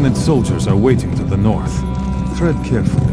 Revenant soldiers are waiting to the north. Tread carefully.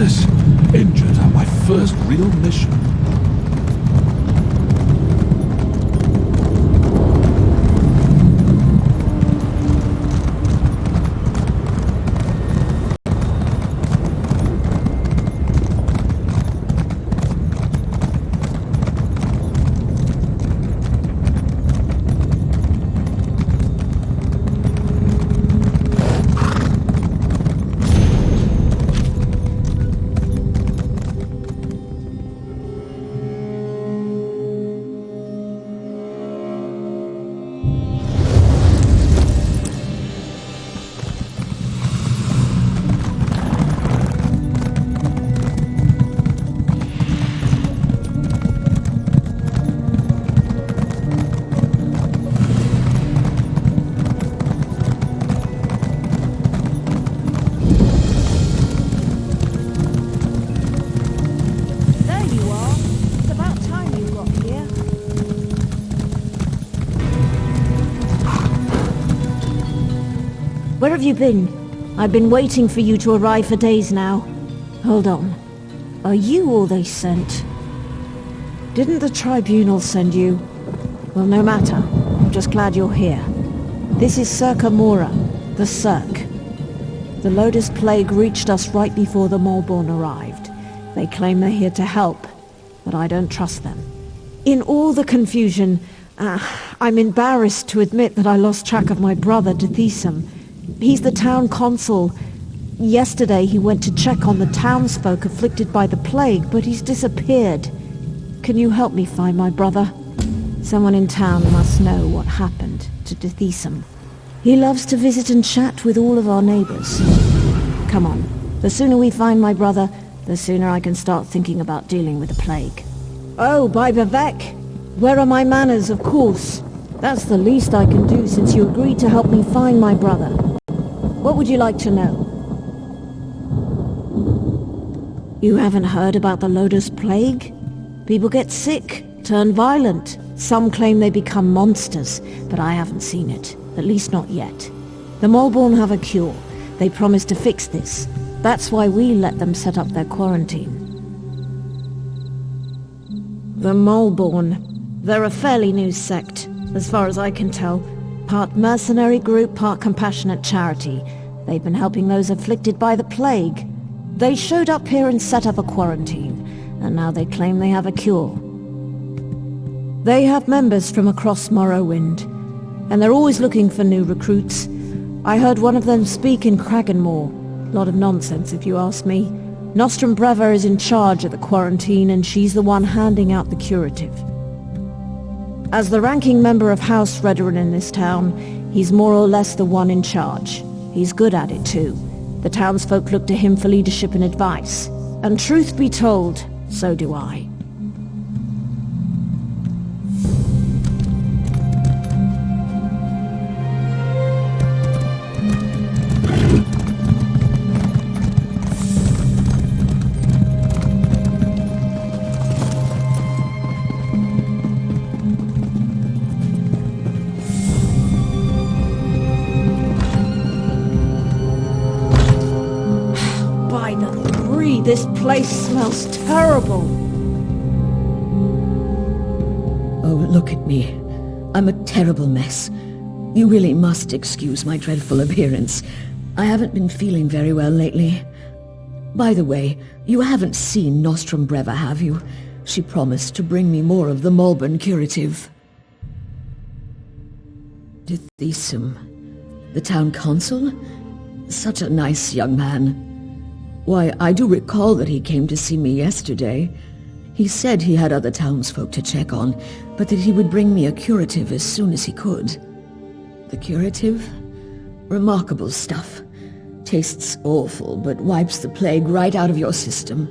this. Injured on my first real mission. Where have you been? I've been waiting for you to arrive for days now. Hold on. Are you all they sent? Didn't the Tribunal send you? Well, no matter. I'm just glad you're here. This is Circa Mora, the Cirque. The Lotus Plague reached us right before the Malborn arrived. They claim they're here to help, but I don't trust them. In all the confusion, I'm embarrassed to admit that I lost track of my brother, Deshaan. He's the town consul. Yesterday he went to check on the townsfolk afflicted by the plague, but he's disappeared. Can you help me find my brother? Someone in town must know what happened to Deshaan. He loves to visit and chat with all of our neighbors. Come on. The sooner we find my brother, the sooner I can start thinking about dealing with the plague. Oh, by Vivek! Where are my manners, of course? That's the least I can do since you agreed to help me find my brother. What would you like to know? You haven't heard about the Lotus Plague? People get sick, turn violent. Some claim they become monsters, but I haven't seen it. At least not yet. The Malborn have a cure. They promised to fix this. That's why we let them set up their quarantine. The Malborn. They're a fairly new sect, as far as I can tell. Part mercenary group, part compassionate charity. They've been helping those afflicted by the plague. They showed up here and set up a quarantine, and now they claim they have a cure. They have members from across Morrowind, and they're always looking for new recruits. I heard one of them speak in Kraganmore. Lot of nonsense, if you ask me. Nostrum Breva is in charge of the quarantine, and she's the one handing out the curative. As the ranking member of House Redoran in this town, he's more or less the one in charge. He's good at it too. The townsfolk look to him for leadership and advice. And truth be told, so do I. This place smells terrible. Oh, look at me. I'm a terrible mess. You really must excuse my dreadful appearance. I haven't been feeling very well lately. By the way, you haven't seen Nostrum Breva, have you? She promised to bring me more of the Malborn curative. Deshaan, the town consul? Such a nice young man. Why, I do recall that he came to see me yesterday. He said he had other townsfolk to check on, but that he would bring me a curative as soon as he could. The curative? Remarkable stuff. Tastes awful, but wipes the plague right out of your system.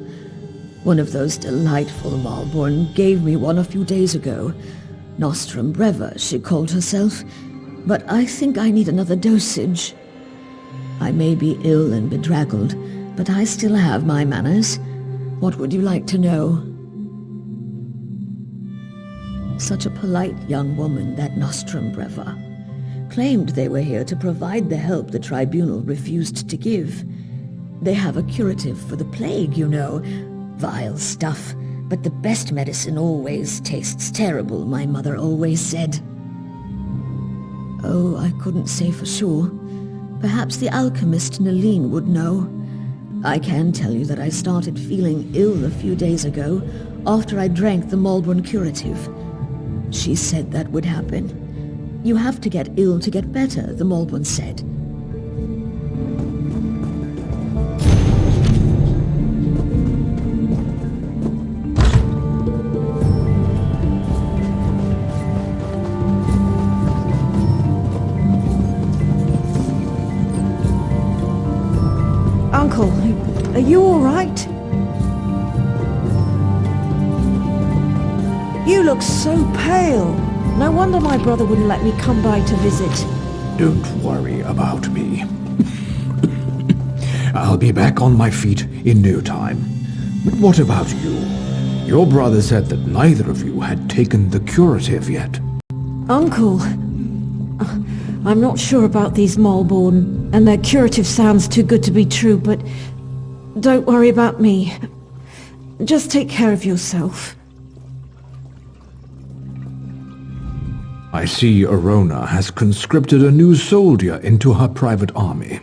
One of those delightful Malborn gave me one a few days ago. Nostrum Breva, she called herself. But I think I need another dosage. I may be ill and bedraggled, but I still have my manners. What would you like to know? Such a polite young woman, that Nostrum Breva. Claimed they were here to provide the help the Tribunal refused to give. They have a curative for the plague, you know. Vile stuff, but the best medicine always tastes terrible, my mother always said. Oh, I couldn't say for sure. Perhaps the alchemist Nalene would know. I can tell you that I started feeling ill a few days ago after I drank the Malborn curative. She said that would happen. You have to get ill to get better, the Malborn said. Uncle, are you all right? You look so pale. No wonder my brother wouldn't let me come by to visit. Don't worry about me. I'll be back on my feet in no time. But what about you? Your brother said that neither of you had taken the curative yet. Uncle, I'm not sure about these Malborn, and their curative sounds too good to be true, but don't worry about me. Just take care of yourself. I see Arona has conscripted a new soldier into her private army.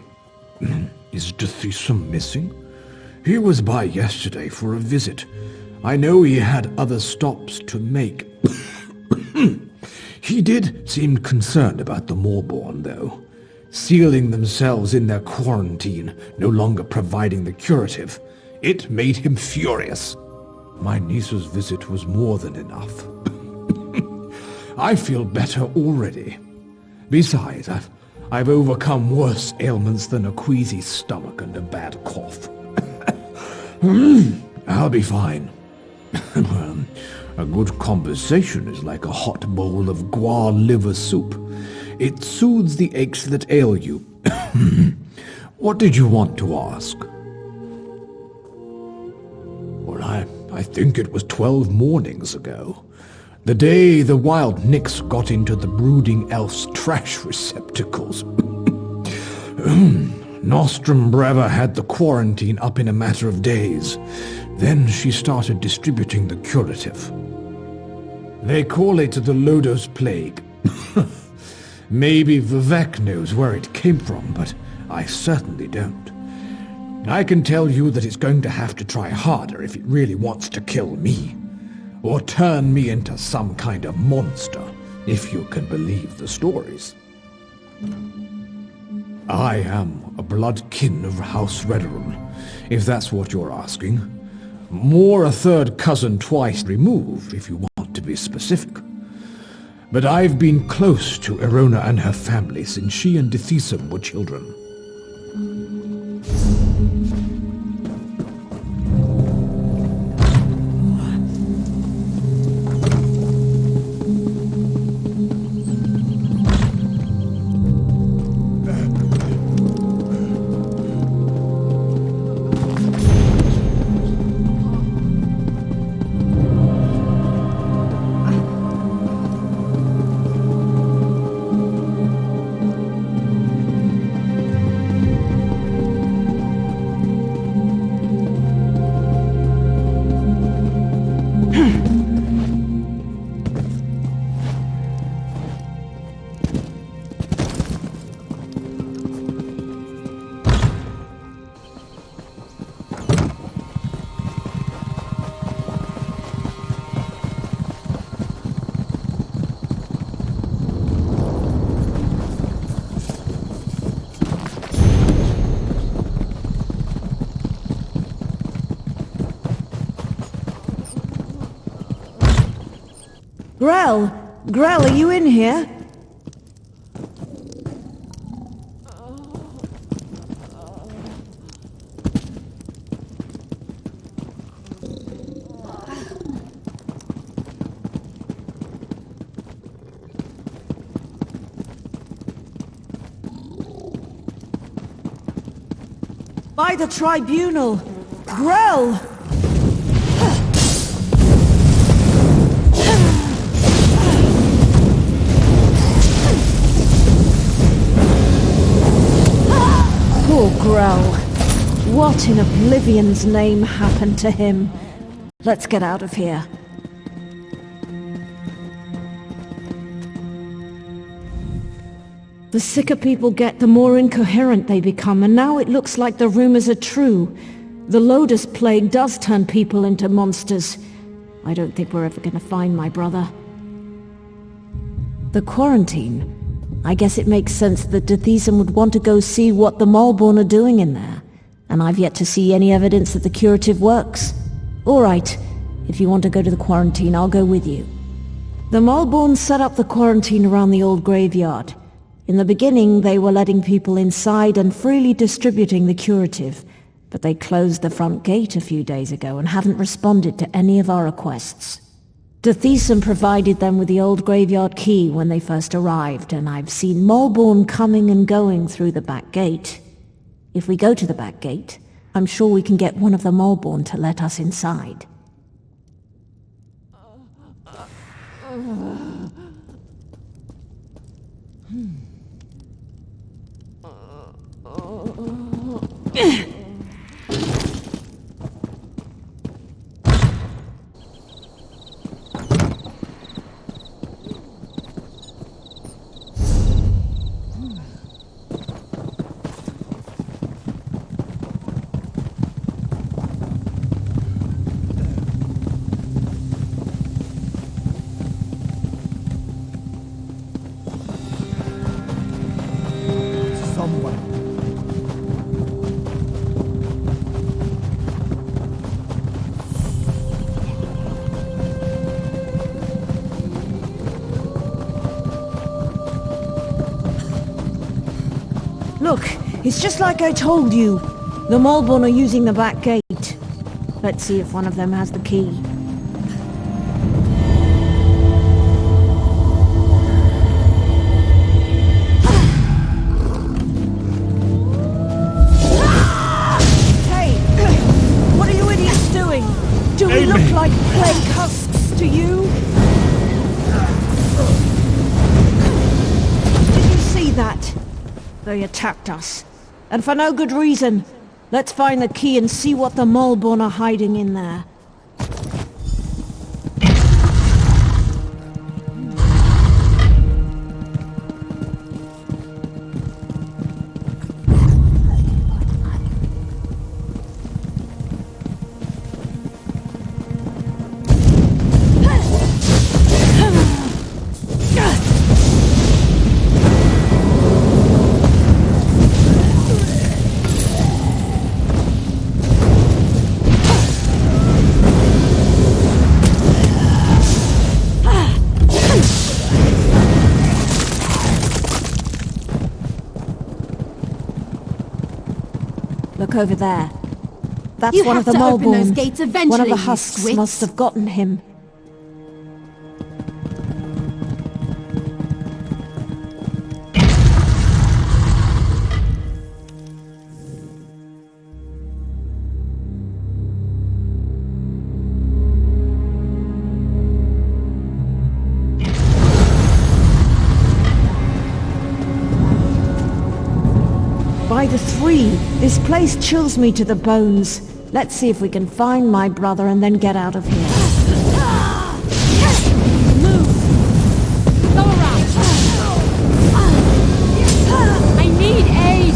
Is Deshaan missing? He was by yesterday for a visit. I know he had other stops to make. He did seem concerned about the Malborn, though. Sealing themselves in their quarantine, no longer providing the curative. It made him furious. My niece's visit was more than enough. I feel better already. Besides, I've overcome worse ailments than a queasy stomach and a bad cough. I'll be fine. A good conversation is like a hot bowl of guar liver soup. It soothes the aches that ail you. What did you want to ask? Well, I think it was 12 mornings ago. The day the wild nix got into the brooding elf's trash receptacles. Nostrum Breva had the quarantine up in a matter of days. Then she started distributing the curative. They call it the Lodos Plague. Maybe Vivek knows where it came from, but I certainly don't. I can tell you that it's going to have to try harder if it really wants to kill me. Or turn me into some kind of monster, if you can believe the stories. I am a blood kin of House Redderum, if that's what you're asking. More a third cousin twice removed, if you want to be specific. But I've been close to Arona and her family since she and Deshaan were children. Grell, are you in here? By the tribunal! Grell! Poor Grell. What in Oblivion's name happened to him? Let's get out of here. The sicker people get, the more incoherent they become, and now it looks like the rumors are true. The Lotus Plague does turn people into monsters. I don't think we're ever gonna find my brother. The quarantine. I guess it makes sense that Deshaan would want to go see what the Malborn are doing in there. And I've yet to see any evidence that the curative works. Alright, if you want to go to the quarantine, I'll go with you. The Malborn set up the quarantine around the old graveyard. In the beginning, they were letting people inside and freely distributing the curative, but they closed the front gate a few days ago and haven't responded to any of our requests. Deshaan provided them with the old graveyard key when they first arrived, and I've seen Malborn coming and going through the back gate. If we go to the back gate, I'm sure we can get one of the Malborn to let us inside. Look, it's just like I told you. The Malborn are using the back gate. Let's see if one of them has the key. Hey! What are you idiots doing? Do we look like plague husks to you? Did you see that? They attacked us. And for no good reason. Let's find the key and see what the Malborn are hiding in there. Look over there. That's one of the Malborn. One of the husks must have gotten him. By the three, this place chills me to the bones. Let's see if we can find my brother and then get out of here. Move! Go around! I need aid!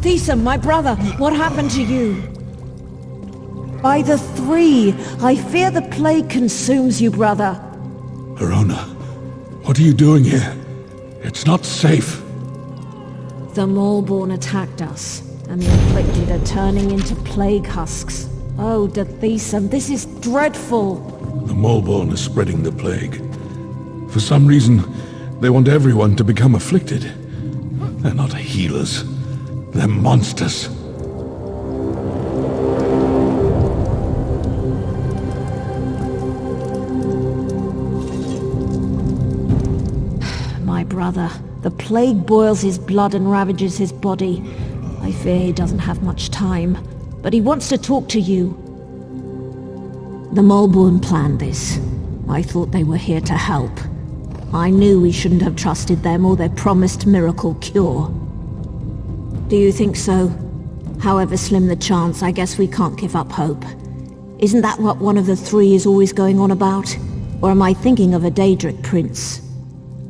Deshaan, my brother, what happened to you? By the three, I fear the plague consumes you, brother. Verona, what are you doing here? It's not safe. The Malborn attacked us, and the afflicted are turning into plague husks. Oh, Deshaan, this is dreadful. The Malborn is spreading the plague. For some reason, they want everyone to become afflicted. They're not healers. They're monsters. brother. The plague boils his blood and ravages his body. I fear he doesn't have much time, but he wants to talk to you. The Mulbourne planned this. I thought they were here to help. I knew we shouldn't have trusted them or their promised miracle cure. Do you think so? However slim the chance, I guess we can't give up hope. Isn't that what one of the three is always going on about? Or am I thinking of a Daedric prince?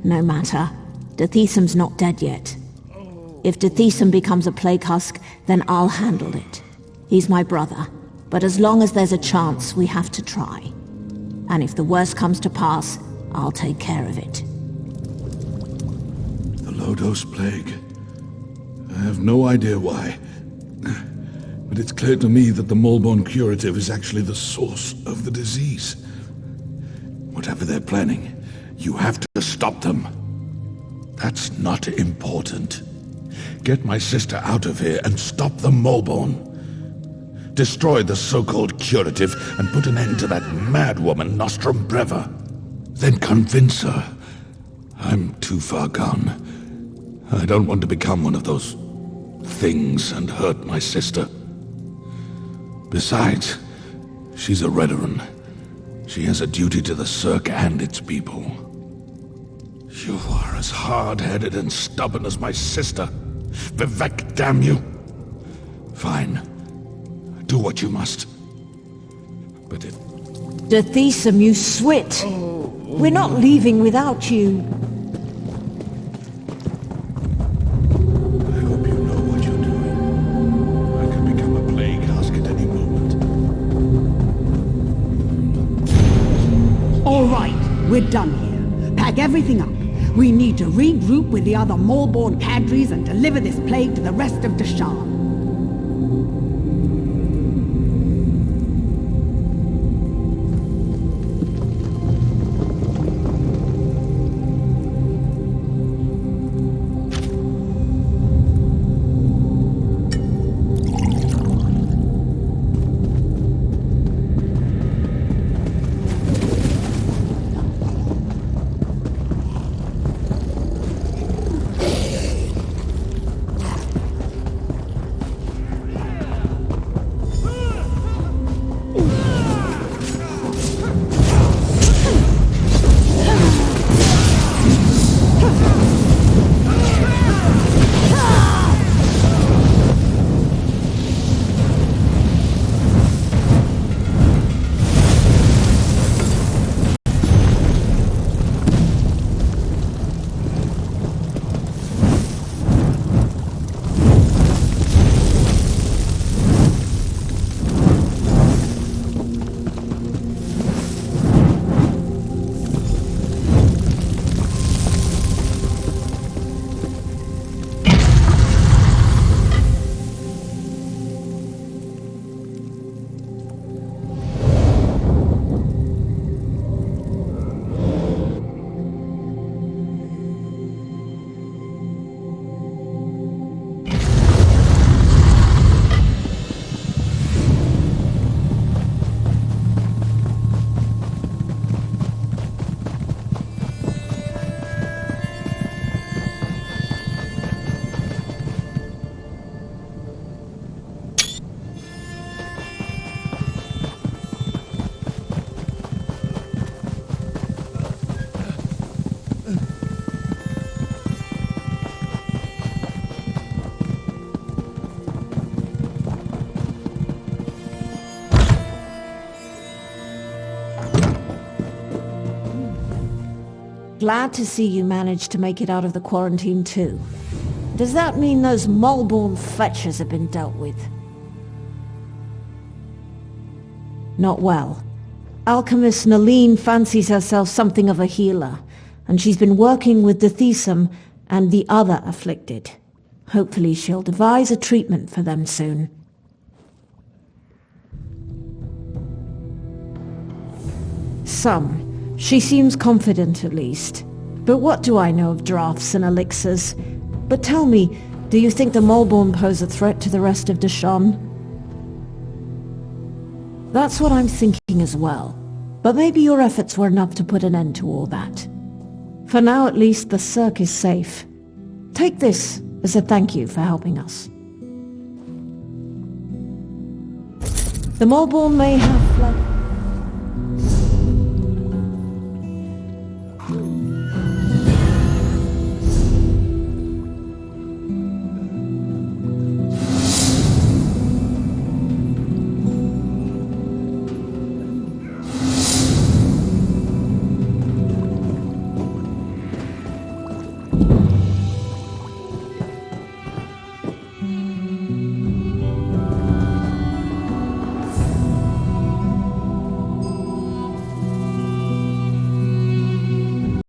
No matter. Dethisam's not dead yet. If Dethisam becomes a plague husk, then I'll handle it. He's my brother. But as long as there's a chance, we have to try. And if the worst comes to pass, I'll take care of it. The low-dose plague. I have no idea why. But it's clear to me that the Mulbourne curative is actually the source of the disease. Whatever they're planning, you have to stop them. That's not important. Get my sister out of here and stop the Mulbourne. Destroy the so-called curative and put an end to that mad woman, Nostrum Breva. Then convince her. I'm too far gone. I don't want to become one of those things and hurt my sister. Besides, she's a Redoran. She has a duty to the Cirque and its people. You are as hard-headed and stubborn as my sister. Vivek, damn you! Fine. Do what you must. But it... Dethisam, you swit! We're not leaving without you. I hope you know what you're doing. I could become a plague husk at any moment. All right, we're done here. Pack everything up. We need to regroup with the other Mulbourne cadres and deliver this plague to the rest of Deshaan. Glad to see you managed to make it out of the quarantine too. Does that mean those Mulbourne fetchers have been dealt with? Not well. Alchemist Naline fancies herself something of a healer, and she's been working with Dethisam and the other afflicted. Hopefully she'll devise a treatment for them soon. Some. She seems confident at least. But what do I know of drafts and elixirs? But tell me, do you think the Mulbourne pose a threat to the rest of Deshaan? That's what I'm thinking as well. But maybe your efforts were enough to put an end to all that. For now, at least, the Cirque is safe. Take this as a thank you for helping us. The Mountable may have fled.